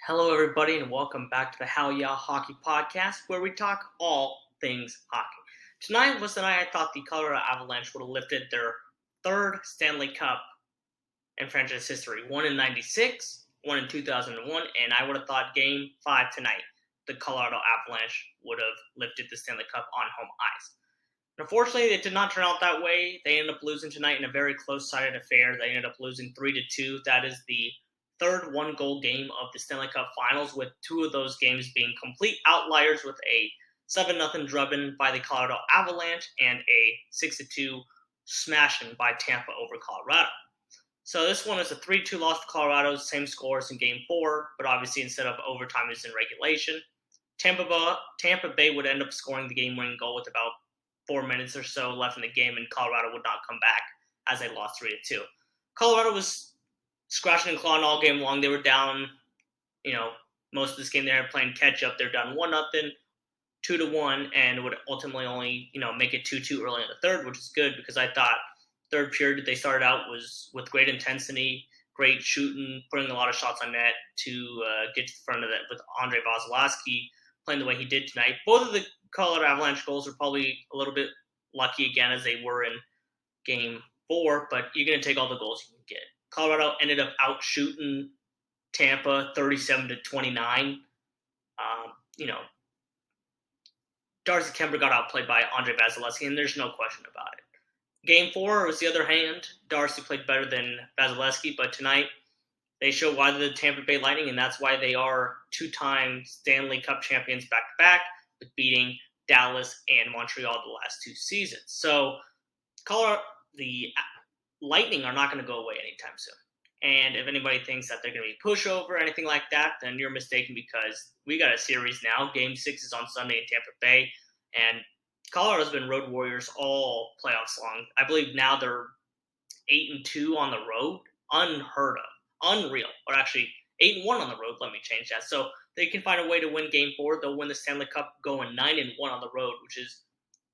Hello, everybody, and welcome back to the Hell Yeah Hockey Podcast, where we talk all things hockey. Tonight was the night I thought the Colorado Avalanche would have lifted their third Stanley Cup in franchise history. One in '96, one in 2001, and I would have thought Game 5 tonight, the Colorado Avalanche would have lifted the Stanley Cup on home ice. Unfortunately, it did not turn out that way. They ended up losing tonight in a very close-sided affair. They ended up losing 3-2. That is the third one-goal game of the Stanley Cup Finals, with two of those games being complete outliers, with a 7-0 drubbing by the Colorado Avalanche and a 6-2 smashing by Tampa over Colorado. So this one is a 3-2 loss to Colorado, same score as in Game 4, but obviously instead of overtime, it's in regulation. Tampa Bay would end up scoring the game-winning goal with about 4 minutes or so left in the game, and Colorado would not come back as they lost 3-2. Colorado was scratching and clawing all game long. They were down, most of this game they were playing catch up. They're down 1-0, 2-1, and would ultimately only, make it 2-2 early in the third, which is good because I thought third period they started out was with great intensity, great shooting, putting a lot of shots on net to get to the front of it with Andrei Vasilevsky playing the way he did tonight. Both of the Colorado Avalanche goals are probably a little bit lucky again as they were in Game 4, but you're going to take all the goals you can get. Colorado ended up out-shooting Tampa 37-29. Darcy Kuemper got outplayed by Andrei Vasilevsky, and there's no question about it. Game 4 was the other hand. Darcy played better than Vasilevsky, but tonight they show why they're the Tampa Bay Lightning, and that's why they are two-time Stanley Cup champions back-to-back, with beating Dallas and Montreal the last two seasons. So the Lightning are not going to go away anytime soon. And if anybody thinks that they're going to be pushover or anything like that, then you're mistaken because we got a series now. Game 6 is on Sunday in Tampa Bay, and Colorado's been road warriors all playoffs long. I believe now they're 8-2 on the road. Unheard of. Unreal. Or actually, 8-1 on the road. Let me change that. So they can find a way to win Game 4. They'll win the Stanley Cup going 9-1 on the road, which is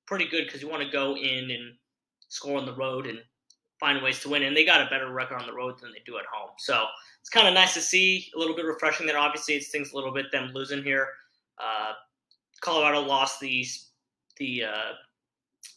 pretty good because you want to go in and score on the road and find ways to win. And they got a better record on the road than they do at home. So it's kind of nice to see, a little bit refreshing there. Obviously, it stings a little bit, them losing here. Colorado lost the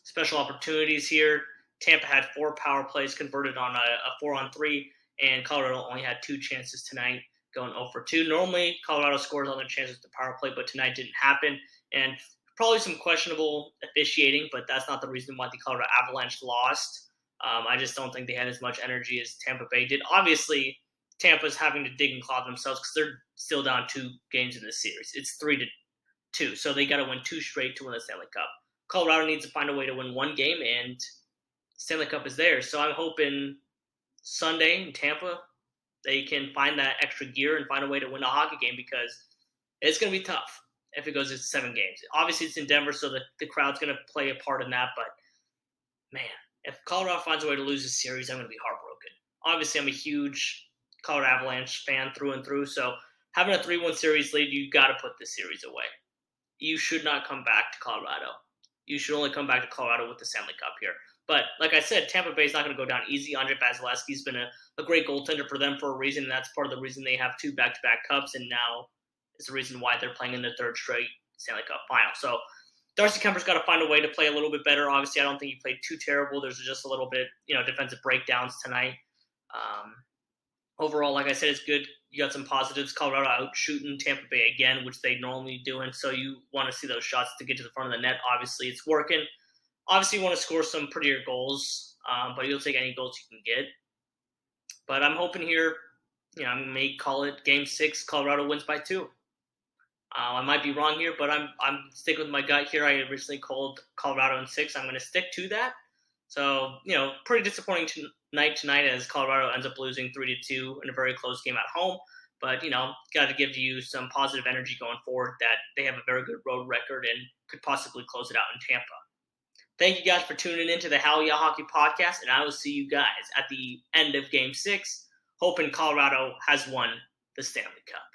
special opportunities here. Tampa had 4 power plays converted on a 4-on-3, and Colorado only had 2 chances tonight, going 0-for-2. Normally, Colorado scores on their chances to power play, but tonight didn't happen. And probably some questionable officiating, but that's not the reason why the Colorado Avalanche lost. I just don't think they had as much energy as Tampa Bay did. Obviously, Tampa's having to dig and claw themselves because they're still down 2 games in this series. It's 3-2, so they got to win 2 straight to win the Stanley Cup. Colorado needs to find a way to win 1 game, and Stanley Cup is there. So I'm hoping Sunday in Tampa they can find that extra gear and find a way to win a hockey game because it's going to be tough if it goes to 7 games. Obviously, it's in Denver, so the crowd's going to play a part in that. But, man, if Colorado finds a way to lose this series, I'm going to be heartbroken. Obviously, I'm a huge Colorado Avalanche fan through and through, so having a 3-1 series lead, you got to put this series away. You should not come back to Colorado. You should only come back to Colorado with the Stanley Cup here. But like I said, Tampa Bay is not going to go down easy. Andrei Vasilevsky's been a great goaltender for them for a reason, and that's part of the reason they have 2 back-to-back cups, and now is the reason why they're playing in their 3rd straight Stanley Cup final. So Darcy Kuemper's got to find a way to play a little bit better. Obviously, I don't think he played too terrible. There's just a little bit, defensive breakdowns tonight. Overall, like I said, it's good. You got some positives. Colorado out shooting Tampa Bay again, which they normally do, and so you want to see those shots to get to the front of the net. Obviously, it's working. Obviously, you want to score some prettier goals, but you'll take any goals you can get. But I'm hoping here, I may call it Game 6, Colorado wins by 2. I might be wrong here, but I'm sticking with my gut here. I originally called Colorado in 6. I'm going to stick to that. So, pretty disappointing tonight as Colorado ends up losing 3-2 in a very close game at home. But, got to give you some positive energy going forward that they have a very good road record and could possibly close it out in Tampa. Thank you guys for tuning in to the Hell Yeah Hockey Podcast, and I will see you guys at the end of Game 6, hoping Colorado has won the Stanley Cup.